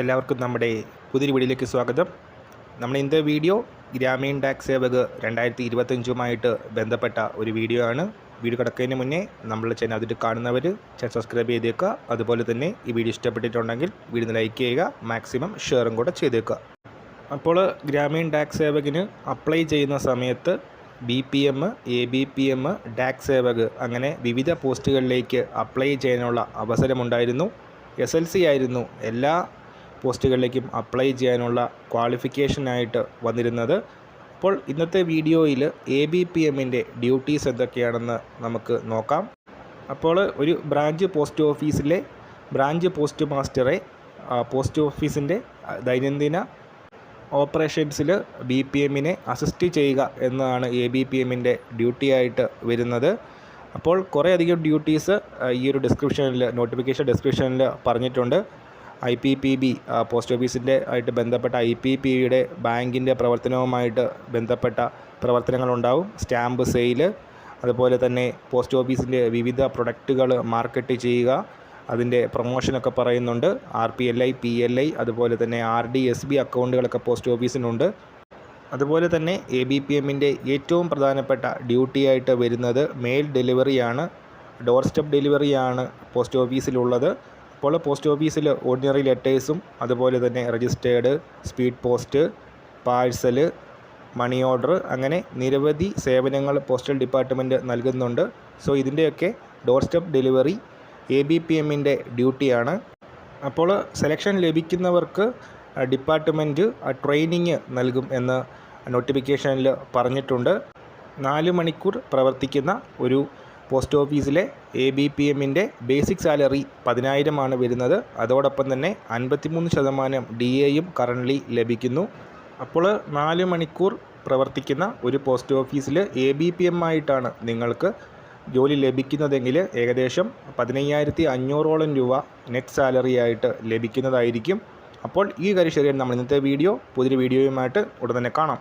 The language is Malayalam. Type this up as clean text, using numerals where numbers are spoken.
എല്ലാവർക്കും നമ്മുടെ പുതിയൊരു വീഡിയോയിലേക്ക് സ്വാഗതം. നമ്മുടെ ഇന്നത്തെ വീഡിയോ ഗ്രാമീൺ ടാക്സ് സേവക് 2025 ബന്ധപ്പെട്ട ഒരു വീഡിയോ ആണ്. വീഡിയോ കിടക്കുന്നതിന് മുന്നേ നമ്മുടെ ചാനൽ അതിട്ട് കാണുന്നവർ ചാനൽ സബ്സ്ക്രൈബ് ചെയ്തേക്കുക. അതുപോലെ തന്നെ ഈ വീഡിയോ ഇഷ്ടപ്പെട്ടിട്ടുണ്ടെങ്കിൽ വീഡിയോ ലൈക്ക് ചെയ്യുക, മാക്സിമം ഷെയറും കൂടെ ചെയ്തേക്കുക. അപ്പോൾ ഗ്രാമീൺ ടാക്സ് സേവകിന് അപ്ലൈ ചെയ്യുന്ന സമയത്ത് BPM, ABPM, ടാക്സ് സേവക് അങ്ങനെ വിവിധ പോസ്റ്റുകളിലേക്ക് അപ്ലൈ ചെയ്യാനുള്ള അവസരമുണ്ടായിരുന്നു. SLC ആയിരുന്നു എല്ലാ പോസ്റ്റുകളിലേക്കും അപ്ലൈ ചെയ്യാനുള്ള ക്വാളിഫിക്കേഷനായിട്ട് വന്നിരുന്നത്. അപ്പോൾ ഇന്നത്തെ വീഡിയോയിൽ ABPMൻ്റെ ഡ്യൂട്ടീസ് എന്തൊക്കെയാണെന്ന് നമുക്ക് നോക്കാം. അപ്പോൾ ഒരു ബ്രാഞ്ച് പോസ്റ്റ് ഓഫീസിലെ ബ്രാഞ്ച് പോസ്റ്റ് മാസ്റ്ററെ പോസ്റ്റ് ഓഫീസിൻ്റെ ദൈനംദിന ഓപ്പറേഷൻസിൽ BPMനെ അസിസ്റ്റ് ചെയ്യുക എന്നതാണ് ABPMൻ്റെ ഡ്യൂട്ടി ആയിട്ട് വരുന്നത്. അപ്പോൾ കുറേയധികം ഡ്യൂട്ടീസ് ഈ ഒരു നോട്ടിഫിക്കേഷൻ ഡിസ്ക്രിപ്ഷനിൽ പറഞ്ഞിട്ടുണ്ട്. IPPB പോസ്റ്റ് ഓഫീസിൻ്റെ ആയിട്ട് ബന്ധപ്പെട്ട IPPBയുടെ ബാങ്കിൻ്റെ പ്രവർത്തനവുമായിട്ട് ബന്ധപ്പെട്ട പ്രവർത്തനങ്ങളുണ്ടാവും. സ്റ്റാമ്പ് സെയിൽ, അതുപോലെ തന്നെ പോസ്റ്റ് ഓഫീസിൻ്റെ വിവിധ പ്രൊഡക്റ്റുകൾ മാർക്കറ്റ് ചെയ്യുക, അതിൻ്റെ പ്രൊമോഷനൊക്കെ പറയുന്നുണ്ട്. RPLI, PLI, അതുപോലെ തന്നെ RD, SB അക്കൗണ്ടുകളൊക്കെ പോസ്റ്റ് ഓഫീസിനുണ്ട്. അതുപോലെ തന്നെ ABPMൻ്റെ ഏറ്റവും പ്രധാനപ്പെട്ട ഡ്യൂട്ടി ആയിട്ട് വരുന്നത് മെയിൽ ഡെലിവറിയാണ്. ഡോർ സ്റ്റെപ്പ് ഡെലിവറിയാണ് പോസ്റ്റ് ഓഫീസിലുള്ളത്. അപ്പോൾ പോസ്റ്റ് ഓഫീസിൽ ഓർഡിനറി ലെറ്റേഴ്സും അതുപോലെ തന്നെ registered, speed post, parcel, money order അങ്ങനെ നിരവധി സേവനങ്ങൾ പോസ്റ്റൽ ഡിപ്പാർട്ട്മെൻറ്റ് നൽകുന്നുണ്ട്. സോ ഇതിൻ്റെയൊക്കെ ഡോർ സ്റ്റെപ്പ് ഡെലിവറി ABPMൻ്റെ ഡ്യൂട്ടിയാണ്. അപ്പോൾ സെലക്ഷൻ ലഭിക്കുന്നവർക്ക് ഡിപ്പാർട്ട്മെൻറ്റ് ട്രെയിനിങ് നൽകും എന്ന് നോട്ടിഫിക്കേഷനിൽ പറഞ്ഞിട്ടുണ്ട്. 4 മണിക്കൂർ പ്രവർത്തിക്കുന്ന ഒരു പോസ്റ്റ് ഓഫീസിലെ ABPMൻ്റെ ബേസിക് സാലറി 10,000 വരുന്നത്. അതോടൊപ്പം തന്നെ 53% DAയും കറൻ്റ്ലി ലഭിക്കുന്നു. അപ്പോൾ 4 മണിക്കൂർ പ്രവർത്തിക്കുന്ന ഒരു പോസ്റ്റ് ഓഫീസിൽ ABPM ആയിട്ടാണ് നിങ്ങൾക്ക് ജോലി ലഭിക്കുന്നതെങ്കിൽ ഏകദേശം 15,500 രൂപ നെറ്റ് സാലറി ആയിട്ട് ലഭിക്കുന്നതായിരിക്കും. അപ്പോൾ ഈ കാര്യം ശരിയാണ്. നമ്മൾ ഇന്നത്തെ വീഡിയോ പുതിയൊരു വീഡിയോയുമായിട്ട് ഉടൻ തന്നെ കാണാം.